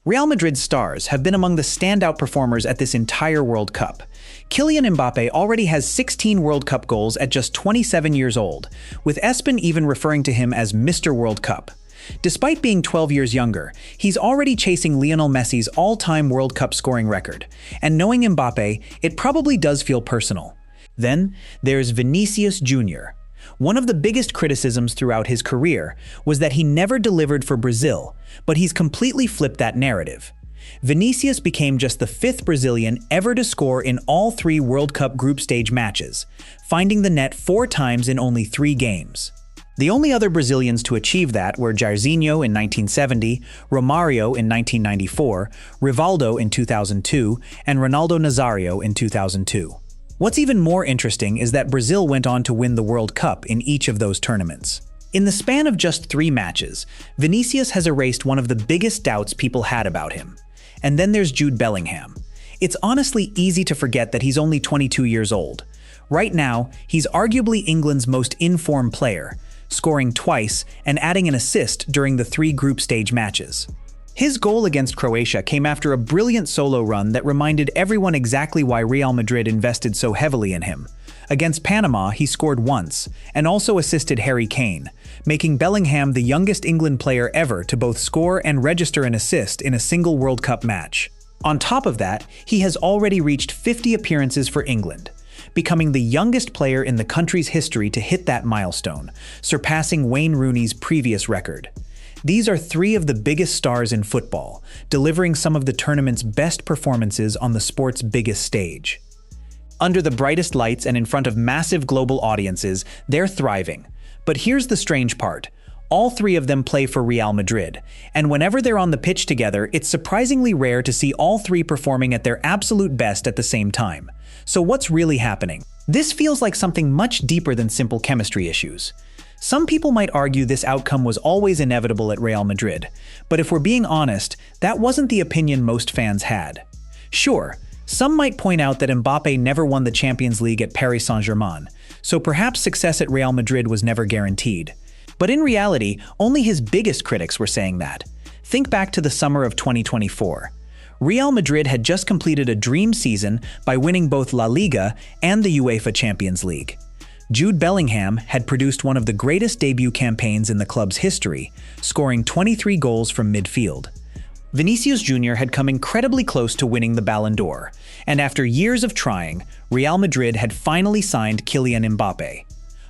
Real Madrid stars have been among the standout performers at this entire World Cup. Kylian Mbappe already has 16 World Cup goals at just 27 years old, with ESPN even referring to him as Mr. World Cup. Despite being 12 years younger, he's already chasing Lionel Messi's all-time World Cup scoring record, and knowing Mbappe, it probably does feel personal. Then, there's Vinicius Jr. One of the biggest criticisms throughout his career was that he never delivered for Brazil, but he's completely flipped that narrative. Vinicius became just the 5th Brazilian ever to score in all 3 World Cup group stage matches, finding the net 4 times in only 3 games. The only other Brazilians to achieve that were Jairzinho in 1970, Romário in 1994, Rivaldo in 2002, and Ronaldo Nazário in 2002. What's even more interesting is that Brazil went on to win the World Cup in each of those tournaments. In the span of just 3 matches, Vinicius has erased one of the biggest doubts people had about him. And then there's Jude Bellingham. It's honestly easy to forget that he's only 22 years old. Right now, he's arguably England's most in-form player, scoring twice and adding an assist during the 3 group stage matches. His goal against Croatia came after a brilliant solo run that reminded everyone exactly why Real Madrid invested so heavily in him. Against Panama, he scored once, and also assisted Harry Kane, making Bellingham the youngest England player ever to both score and register an assist in a single World Cup match. On top of that, he has already reached 50 appearances for England, becoming the youngest player in the country's history to hit that milestone, surpassing Wayne Rooney's previous record. These are 3 of the biggest stars in football, delivering some of the tournament's best performances on the sport's biggest stage. Under the brightest lights and in front of massive global audiences, they're thriving. But here's the strange part. All 3 of them play for Real Madrid, and whenever they're on the pitch together, it's surprisingly rare to see all 3 performing at their absolute best at the same time. So what's really happening? This feels like something much deeper than simple chemistry issues. Some people might argue this outcome was always inevitable at Real Madrid, but if we're being honest, that wasn't the opinion most fans had. Sure, some might point out that Mbappe never won the Champions League at Paris Saint-Germain, so perhaps success at Real Madrid was never guaranteed. But in reality, only his biggest critics were saying that. Think back to the summer of 2024. Real Madrid had just completed a dream season by winning both La Liga and the UEFA Champions League. Jude Bellingham had produced one of the greatest debut campaigns in the club's history, scoring 23 goals from midfield. Vinicius Jr. had come incredibly close to winning the Ballon d'Or, and after years of trying, Real Madrid had finally signed Kylian Mbappe.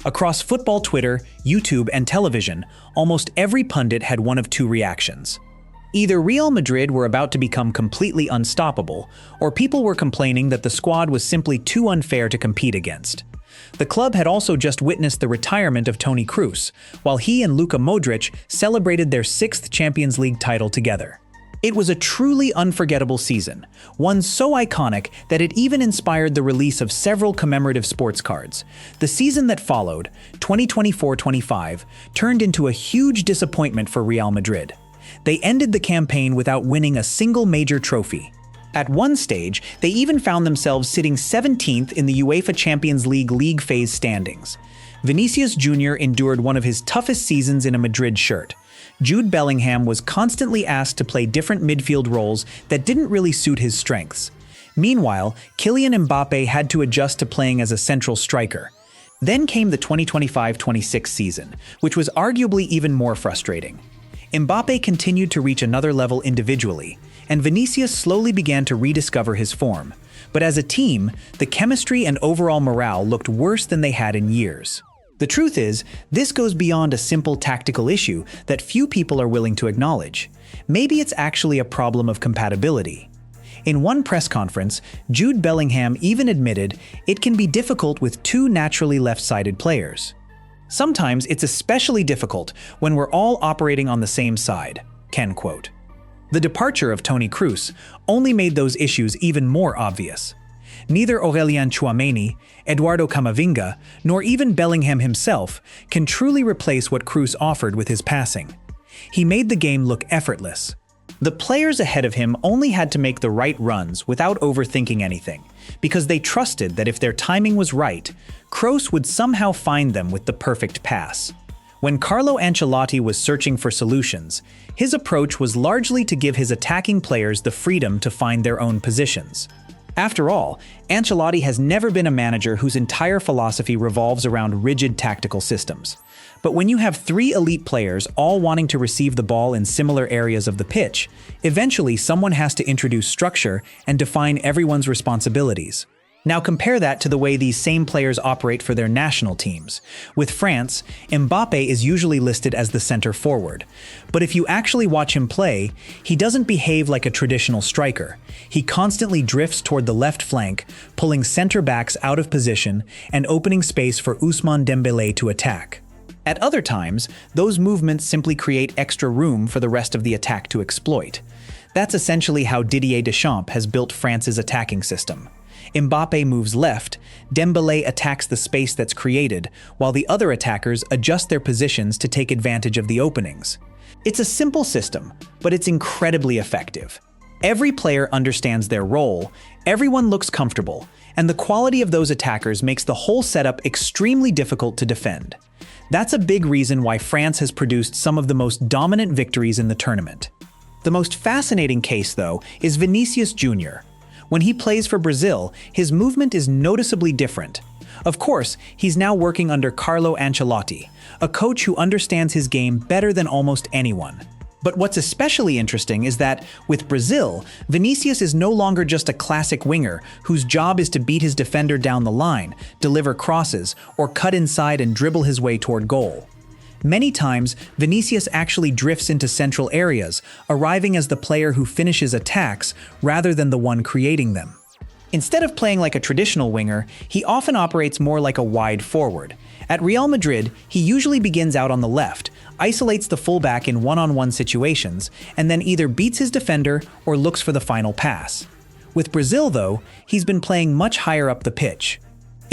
Across football Twitter, YouTube, and television, almost every pundit had one of 2 reactions. Either Real Madrid were about to become completely unstoppable, or people were complaining that the squad was simply too unfair to compete against. The club had also just witnessed the retirement of Toni Kroos, while he and Luka Modric celebrated their 6th Champions League title together. It was a truly unforgettable season, one so iconic that it even inspired the release of several commemorative sports cards. The season that followed, 2024-25, turned into a huge disappointment for Real Madrid. They ended the campaign without winning a single major trophy. At one stage, they even found themselves sitting 17th in the UEFA Champions League phase standings. Vinicius Jr. endured one of his toughest seasons in a Madrid shirt. Jude Bellingham was constantly asked to play different midfield roles that didn't really suit his strengths. Meanwhile, Kylian Mbappe had to adjust to playing as a central striker. Then came the 2025-26 season, which was arguably even more frustrating. Mbappe continued to reach another level individually, and Vinicius slowly began to rediscover his form. But as a team, the chemistry and overall morale looked worse than they had in years. The truth is, this goes beyond a simple tactical issue that few people are willing to acknowledge. Maybe it's actually a problem of compatibility. In one press conference, Jude Bellingham even admitted it can be difficult with 2 naturally left-sided players. Sometimes it's especially difficult when we're all operating on the same side, Ken quote. The departure of Toni Kroos only made those issues even more obvious. Neither Aurélien Tchouaméni, Eduardo Camavinga, nor even Bellingham himself can truly replace what Kroos offered with his passing. He made the game look effortless. The players ahead of him only had to make the right runs without overthinking anything, because they trusted that if their timing was right, Kroos would somehow find them with the perfect pass. When Carlo Ancelotti was searching for solutions, his approach was largely to give his attacking players the freedom to find their own positions. After all, Ancelotti has never been a manager whose entire philosophy revolves around rigid tactical systems. But when you have three elite players all wanting to receive the ball in similar areas of the pitch, eventually someone has to introduce structure and define everyone's responsibilities. Now compare that to the way these same players operate for their national teams. With France, Mbappe is usually listed as the center forward. But if you actually watch him play, he doesn't behave like a traditional striker. He constantly drifts toward the left flank, pulling center backs out of position and opening space for Ousmane Dembélé to attack. At other times, those movements simply create extra room for the rest of the attack to exploit. That's essentially how Didier Deschamps has built France's attacking system. Mbappe moves left, Dembélé attacks the space that's created, while the other attackers adjust their positions to take advantage of the openings. It's a simple system, but it's incredibly effective. Every player understands their role, everyone looks comfortable, and the quality of those attackers makes the whole setup extremely difficult to defend. That's a big reason why France has produced some of the most dominant victories in the tournament. The most fascinating case, though, is Vinicius Jr. When he plays for Brazil, his movement is noticeably different. Of course, he's now working under Carlo Ancelotti, a coach who understands his game better than almost anyone. But what's especially interesting is that, with Brazil, Vinicius is no longer just a classic winger whose job is to beat his defender down the line, deliver crosses, or cut inside and dribble his way toward goal. Many times, Vinicius actually drifts into central areas, arriving as the player who finishes attacks rather than the one creating them. Instead of playing like a traditional winger, he often operates more like a wide forward. At Real Madrid, he usually begins out on the left, isolates the fullback in one-on-one situations, and then either beats his defender or looks for the final pass. With Brazil, though, he's been playing much higher up the pitch.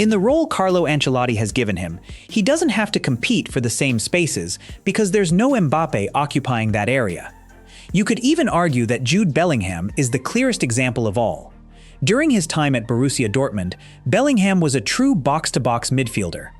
In the role Carlo Ancelotti has given him, he doesn't have to compete for the same spaces because there's no Mbappe occupying that area. You could even argue that Jude Bellingham is the clearest example of all. During his time at Borussia Dortmund, Bellingham was a true box-to-box midfielder.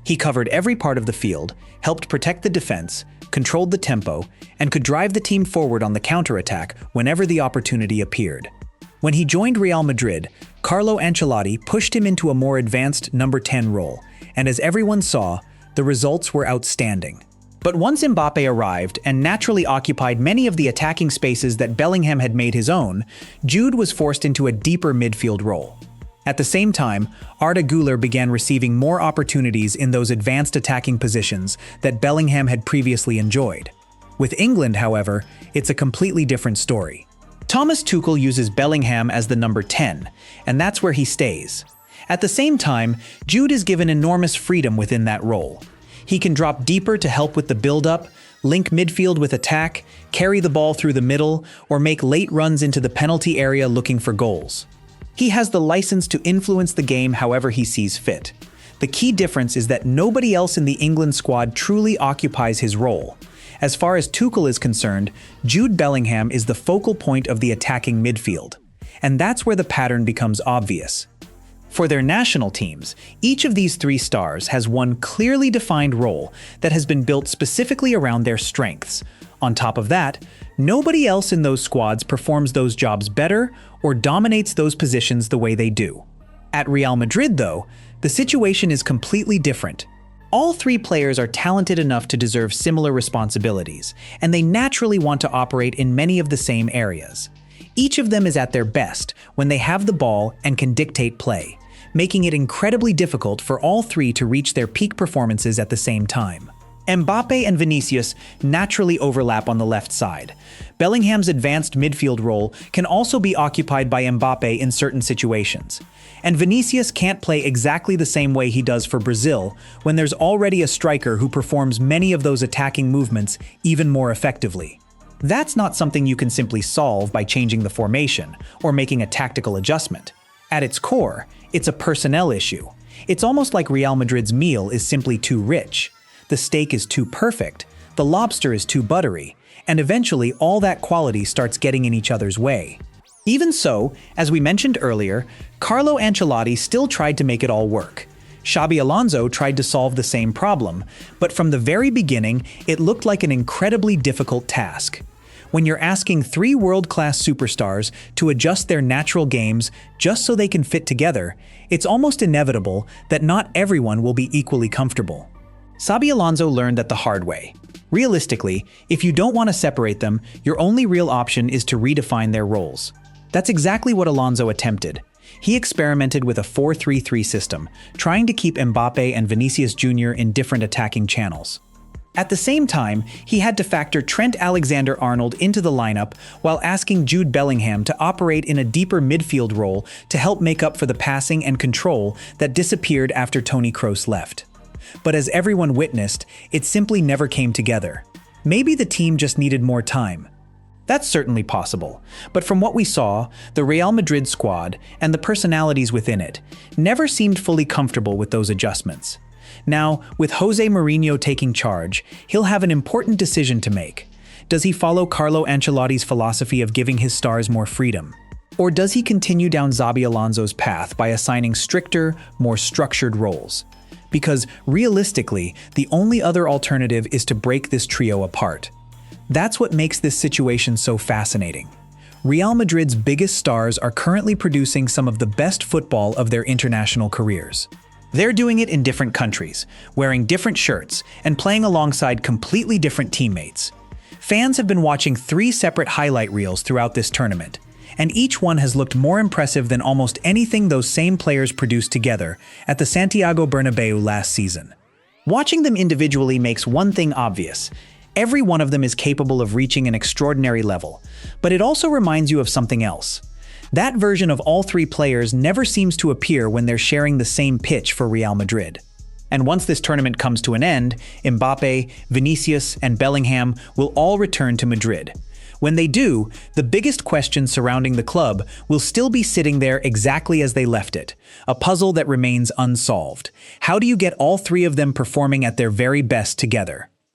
He covered every part of the field, helped protect the defense, controlled the tempo, and could drive the team forward on the counterattack whenever the opportunity appeared. When he joined Real Madrid, Carlo Ancelotti pushed him into a more advanced number 10 role, and as everyone saw, the results were outstanding. But once Mbappe arrived and naturally occupied many of the attacking spaces that Bellingham had made his own, Jude was forced into a deeper midfield role. At the same time, Arda Güler began receiving more opportunities in those advanced attacking positions that Bellingham had previously enjoyed. With England, however, it's a completely different story. Thomas Tuchel uses Bellingham as the number 10, and that's where he stays. At the same time, Jude is given enormous freedom within that role. He can drop deeper to help with the build-up, link midfield with attack, carry the ball through the middle, or make late runs into the penalty area looking for goals. He has the license to influence the game however he sees fit. The key difference is that nobody else in the England squad truly occupies his role. As far as Tuchel is concerned, Jude Bellingham is the focal point of the attacking midfield. And that's where the pattern becomes obvious. For their national teams, each of these three stars has one clearly defined role that has been built specifically around their strengths. On top of that, nobody else in those squads performs those jobs better or dominates those positions the way they do. At Real Madrid, though, the situation is completely different. All three players are talented enough to deserve similar responsibilities, and they naturally want to operate in many of the same areas. Each of them is at their best when they have the ball and can dictate play, making it incredibly difficult for all three to reach their peak performances at the same time. Mbappe and Vinicius naturally overlap on the left side. Bellingham's advanced midfield role can also be occupied by Mbappe in certain situations. And Vinicius can't play exactly the same way he does for Brazil when there's already a striker who performs many of those attacking movements even more effectively. That's not something you can simply solve by changing the formation or making a tactical adjustment. At its core, it's a personnel issue. It's almost like Real Madrid's meal is simply too rich. The steak is too perfect, the lobster is too buttery, and eventually all that quality starts getting in each other's way. Even so, as we mentioned earlier, Carlo Ancelotti still tried to make it all work. Xabi Alonso tried to solve the same problem, but from the very beginning, it looked like an incredibly difficult task. When you're asking three world-class superstars to adjust their natural games just so they can fit together, it's almost inevitable that not everyone will be equally comfortable. Xabi Alonso learned that the hard way. Realistically, if you don't want to separate them, your only real option is to redefine their roles. That's exactly what Alonso attempted. He experimented with a 4-3-3 system, trying to keep Mbappe and Vinicius Jr. in different attacking channels. At the same time, he had to factor Trent Alexander-Arnold into the lineup while asking Jude Bellingham to operate in a deeper midfield role to help make up for the passing and control that disappeared after Toni Kroos left. But as everyone witnessed, it simply never came together. Maybe the team just needed more time. That's certainly possible, but from what we saw, the Real Madrid squad and the personalities within it never seemed fully comfortable with those adjustments. Now, with Jose Mourinho taking charge, he'll have an important decision to make. Does he follow Carlo Ancelotti's philosophy of giving his stars more freedom? Or does he continue down Xabi Alonso's path by assigning stricter, more structured roles? Because realistically, the only other alternative is to break this trio apart. That's what makes this situation so fascinating. Real Madrid's biggest stars are currently producing some of the best football of their international careers. They're doing it in different countries, wearing different shirts, and playing alongside completely different teammates. Fans have been watching 3 separate highlight reels throughout this tournament, and each one has looked more impressive than almost anything those same players produced together at the Santiago Bernabéu last season. Watching them individually makes one thing obvious. Every one of them is capable of reaching an extraordinary level, but it also reminds you of something else. That version of all 3 players never seems to appear when they're sharing the same pitch for Real Madrid. And once this tournament comes to an end, Mbappe, Vinicius, and Bellingham will all return to Madrid. When they do, the biggest question surrounding the club will still be sitting there exactly as they left it, a puzzle that remains unsolved. How do you get all 3 of them performing at their very best together?